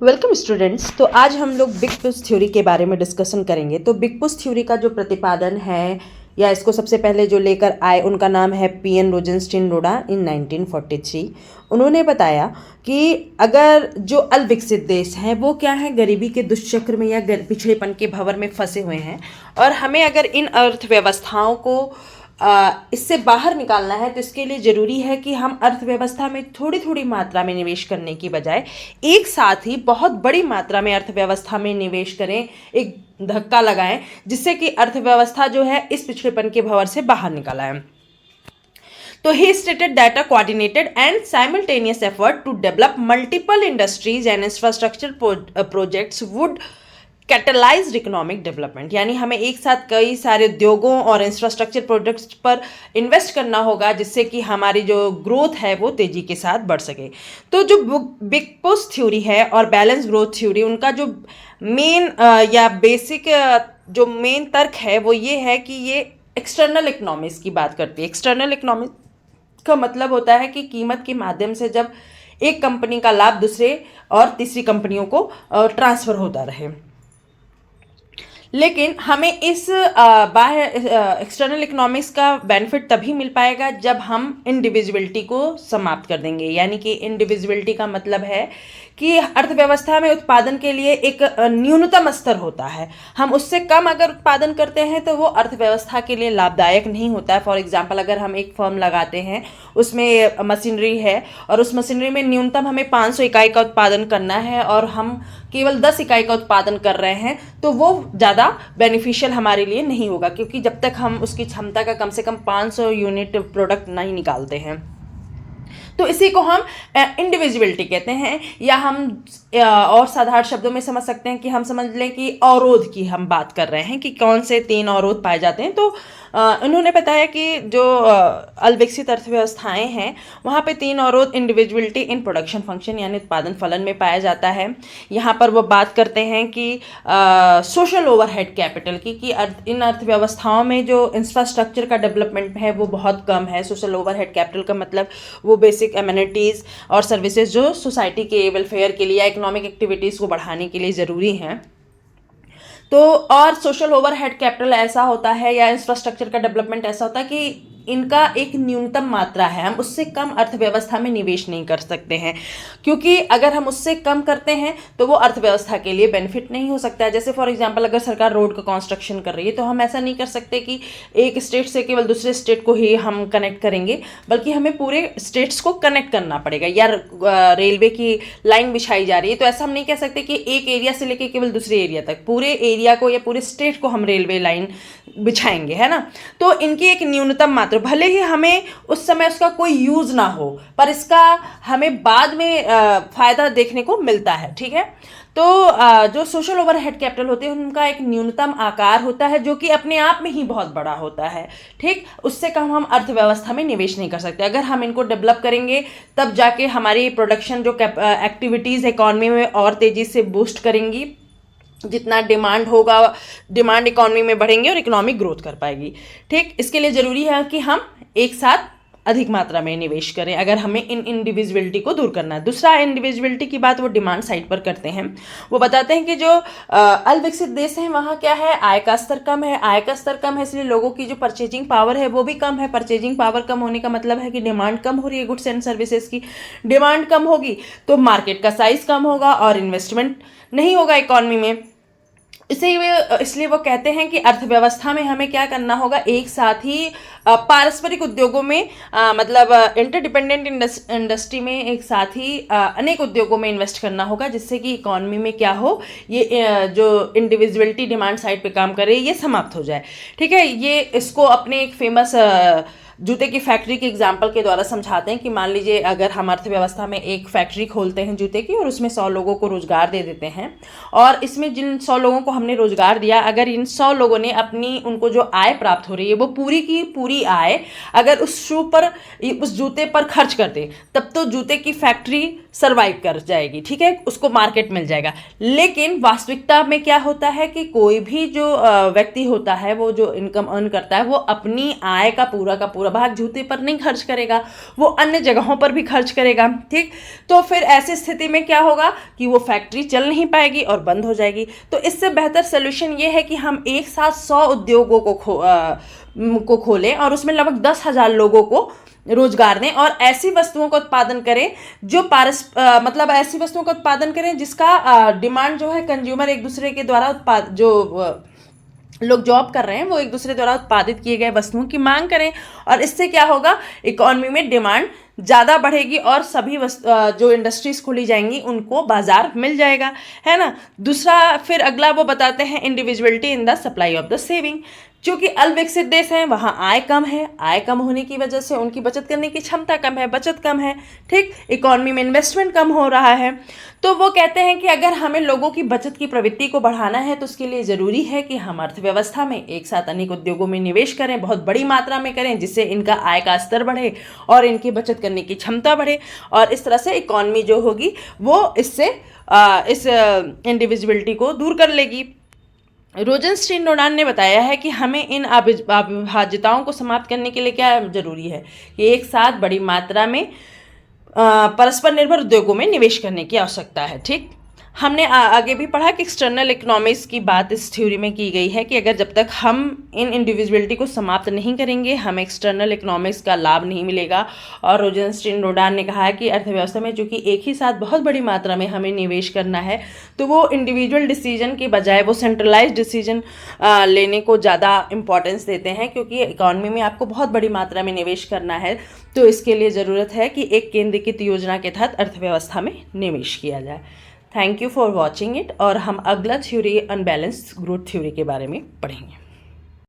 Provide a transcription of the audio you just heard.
Welcome students. तो आज हम लोग बिग पुश थ्योरी के बारे में डिस्कशन करेंगे। तो बिग पुश थ्योरी का जो प्रतिपादन है या इसको सबसे पहले जो लेकर आए उनका नाम है पीएन रोजेनस्टीन रोडा इन 1943। उन्होंने बताया कि अगर जो अल्पविकसित देश हैं वो क्या है, गरीबी के दुष्चक्र में या पिछड़ेपन के भंवर में फंसे हुए हैं और हमें अगर इन अर्थव्यवस्थाओं को इससे बाहर निकालना है तो इसके लिए ज़रूरी है कि हम अर्थव्यवस्था में थोड़ी थोड़ी मात्रा में निवेश करने की बजाय एक साथ ही बहुत बड़ी मात्रा में अर्थव्यवस्था में निवेश करें, एक धक्का लगाएं जिससे कि अर्थव्यवस्था जो है इस पिछड़ेपन के भंवर से बाहर निकल आए। तो he stated that a coordinated and simultaneous effort to develop multiple industries and infrastructure projects would catalysed economic development, यानी हमें एक साथ कई सारे उद्योगों और इंफ्रास्ट्रक्चर प्रोजेक्ट्स पर इन्वेस्ट करना होगा जिससे कि हमारी जो ग्रोथ है वो तेज़ी के साथ बढ़ सके। तो जो बिग पुश थ्योरी है और बैलेंस ग्रोथ थ्योरी, उनका जो मेन या बेसिक जो मेन तर्क है वो ये है कि ये एक्सटर्नल इकोनॉमिक्स की बात करती है। एक्सटर्नल इकोनॉमिक्स का मतलब होता है कि कीमत के माध्यम से जब एक कंपनी का लाभ दूसरे और तीसरी कंपनियों को ट्रांसफ़र होता रहे। लेकिन हमें इस बाहर एक्सटर्नल इकोनॉमिक्स का बेनिफिट तभी मिल पाएगा जब हम इंडिविजुअलिटी को समाप्त कर देंगे। यानी कि इंडिविजुअलिटी का मतलब है कि अर्थव्यवस्था में उत्पादन के लिए एक न्यूनतम स्तर होता है। हम उससे कम अगर उत्पादन करते हैं तो वो अर्थव्यवस्था के लिए लाभदायक नहीं होता है। फॉर एग्जांपल, अगर हम एक फर्म लगाते हैं, उसमें मशीनरी है और उस मशीनरी में न्यूनतम हमें 500 इकाई का उत्पादन करना है और हम केवल 10 इकाई का उत्पादन कर रहे हैं, तो वो ज़्यादा बेनिफिशियल हमारे लिए नहीं होगा, क्योंकि जब तक हम उसकी क्षमता का कम से कम 500 यूनिट प्रोडक्ट नहीं निकालते हैं। तो इसी को हम इंडिविजुअलिटी कहते हैं, या हम और साधारण शब्दों में समझ सकते हैं कि हम समझ लें कि अवरोध की हम बात कर रहे हैं कि कौन से 3 अवरोध पाए जाते हैं। तो उन्होंने बताया कि जो अल्पविकसित अर्थव्यवस्थाएं हैं वहाँ पे 3 अवरोध इंडिविजुअलिटी इन प्रोडक्शन फंक्शन यानी उत्पादन फलन में पाया जाता है। यहाँ पर वो बात करते हैं कि सोशल ओवरहेड कैपिटल की, कि इन अर्थव्यवस्थाओं में जो इंफ्रास्ट्रक्चर का डेवलपमेंट है वो बहुत कम है। सोशल ओवरहेड कैपिटल का मतलब वो बेसिक एमिनिटीज़ और सर्विसेज जो सोसाइटी के वेलफेयर के लिए या इकोनॉमिक एक्टिविटीज़ को बढ़ाने के लिए ज़रूरी हैं। तो और सोशल ओवरहेड कैपिटल ऐसा होता है या इंफ्रास्ट्रक्चर का डेवलपमेंट ऐसा होता है कि इनका एक न्यूनतम मात्रा है, हम उससे कम अर्थव्यवस्था में निवेश नहीं कर सकते हैं, क्योंकि अगर हम उससे कम करते हैं तो वो अर्थव्यवस्था के लिए बेनिफिट नहीं हो सकता है। जैसे फॉर एग्जांपल, अगर सरकार रोड का कंस्ट्रक्शन कर रही है तो हम ऐसा नहीं कर सकते कि एक स्टेट से केवल दूसरे स्टेट को ही हम कनेक्ट करेंगे, बल्कि हमें पूरे स्टेट्स को कनेक्ट करना पड़ेगा। या रेलवे की लाइन बिछाई जा रही है तो ऐसा हम नहीं कह सकते कि एक एरिया से लेकर केवल दूसरे एरिया तक, पूरे एरिया को या पूरे स्टेट को हम रेलवे लाइन बिछाएंगे, है ना। तो इनकी एक न्यूनतम मात्रा, भले ही हमें उस समय उसका कोई यूज ना हो पर इसका हमें बाद में फायदा देखने को मिलता है, ठीक है। तो जो सोशल ओवरहेड कैपिटल होते हैं उनका एक न्यूनतम आकार होता है जो कि अपने आप में ही बहुत बड़ा होता है, ठीक। उससे कम हम अर्थव्यवस्था में निवेश नहीं कर सकते। अगर हम इनको डेवलप करेंगे तब जाके हमारी प्रोडक्शन जो एक्टिविटीज़ इकॉनमी में और तेज़ी से बूस्ट करेंगी। जितना डिमांड होगा, डिमांड इकोनॉमी में बढ़ेंगे और इकोनॉमिक ग्रोथ कर पाएगी, ठीक। इसके लिए ज़रूरी है कि हम एक साथ अधिक मात्रा में निवेश करें अगर हमें इन इंडिविजुअलिटी को दूर करना है। दूसरा इंडिविजुअलिटी की बात वो डिमांड साइड पर करते हैं। वो बताते हैं कि जो अल्पविकसित देश हैं वहाँ क्या है, आय का स्तर कम है। आय का स्तर कम है इसलिए लोगों की जो परचेजिंग पावर है वो भी कम है। परचेजिंग पावर कम होने का मतलब है कि डिमांड कम हो रही है, गुड्स एंड सर्विसेज की डिमांड कम होगी तो मार्केट का साइज कम होगा और इन्वेस्टमेंट नहीं होगा इकॉनमी में। इसलिए वो कहते हैं कि अर्थव्यवस्था में हमें क्या करना होगा, एक साथ ही पारस्परिक उद्योगों में मतलब इंटरडिपेंडेंट इंडस्ट्री में एक साथ ही अनेक उद्योगों में इन्वेस्ट करना होगा, जिससे कि इकॉनमी में क्या हो, ये जो इंडिविजुअलिटी डिमांड साइड पे काम करे ये समाप्त हो जाए, ठीक है। ये इसको अपने एक फेमस जूते की फैक्ट्री के एग्जाम्पल के द्वारा समझाते हैं कि मान लीजिए अगर हम अर्थव्यवस्था में एक फैक्ट्री खोलते हैं जूते की और उसमें 100 लोगों को रोजगार दे देते हैं, और इसमें जिन 100 लोगों को हमने रोजगार दिया, अगर इन 100 लोगों ने अपनी उनको जो आय प्राप्त हो रही है वो पूरी की पूरी आय अगर उस शू पर, उस जूते पर खर्च कर दे, तब तो जूते की फैक्ट्री सर्वाइव कर जाएगी, ठीक है, उसको मार्केट मिल जाएगा। लेकिन वास्तविकता में क्या होता है कि कोई भी जो व्यक्ति होता है वो जो इनकम अर्न करता है वो अपनी आय का पूरा पूरा भाग जूते पर नहीं खर्च करेगा, वो अन्य जगहों पर भी खर्च करेगा। ठीक, तो फिर ऐसी स्थिति में क्या होगा कि वो फैक्ट्री चल नहीं पाएगी और बंद हो जाएगी। तो इससे बेहतर सोल्यूशन ये है कि हम एक साथ 100 उद्योगों को खोलें और उसमें लगभग 10,000 लोगों को रोजगार दें और ऐसी वस्तुओं का उत्पादन करें जो मतलब ऐसी वस्तुओं का उत्पादन करें जिसका डिमांड जो है कंज्यूमर एक दूसरे के द्वारा लोग जॉब कर रहे हैं वो एक दूसरे द्वारा उत्पादित किए गए वस्तुओं की मांग करें। और इससे क्या होगा, इकोनॉमी में डिमांड ज़्यादा बढ़ेगी और सभी जो इंडस्ट्रीज खुली जाएंगी उनको बाजार मिल जाएगा, है ना। दूसरा फिर अगला वो बताते हैं individuality in the supply of the saving. क्योंकि अल्पविकसित देश हैं, वहाँ आय कम है, आय कम होने की वजह से उनकी बचत करने की क्षमता कम है, बचत कम है। ठीक, इकोनॉमी में इन्वेस्टमेंट कम हो रहा है। तो वो कहते हैं कि अगर हमें लोगों की बचत की प्रवृत्ति को बढ़ाना है तो उसके लिए ज़रूरी है कि हम अर्थव्यवस्था में एक साथ अनेक उद्योगों में निवेश करें, बहुत बड़ी मात्रा में करें, जिससे इनका आय का स्तर बढ़े और इनकी बचत करने की क्षमता बढ़े। और इस तरह से इकोनॉमी जो होगी वो इससे इस इंडिविजुअलिटी को दूर कर लेगी। रोजनस्टीन-डोनाल्ड ने बताया है कि हमें इन अविभाज्यताओं को समाप्त करने के लिए क्या जरूरी है कि एक साथ बड़ी मात्रा में परस्पर निर्भर उद्योगों में निवेश करने की आवश्यकता है। ठीक, हमने आगे भी पढ़ा कि एक्सटर्नल इकोनॉमिक्स की बात इस थ्योरी में की गई है कि अगर जब तक हम इन इंडिविजुअलिटी को समाप्त नहीं करेंगे हमें एक्सटर्नल इकोनॉमिक्स का लाभ नहीं मिलेगा। और रोजनस्टीन-डोनाल्ड ने कहा है कि अर्थव्यवस्था में चूंकि एक ही साथ बहुत बड़ी मात्रा में हमें निवेश करना है तो वो इंडिविजुअल डिसीजन के बजाय वो सेंट्रलाइज डिसीजन लेने को ज़्यादा इंपॉर्टेंस देते हैं, क्योंकि इकोनॉमी में आपको बहुत बड़ी मात्रा में निवेश करना है तो इसके लिए ज़रूरत है कि एक केंद्रीकृत योजना के तहत अर्थव्यवस्था में निवेश किया जाए। Thank you for watching it. और हम अगला थ्योरी अनबैलेंस्ड ग्रोथ थ्योरी के बारे में पढ़ेंगे।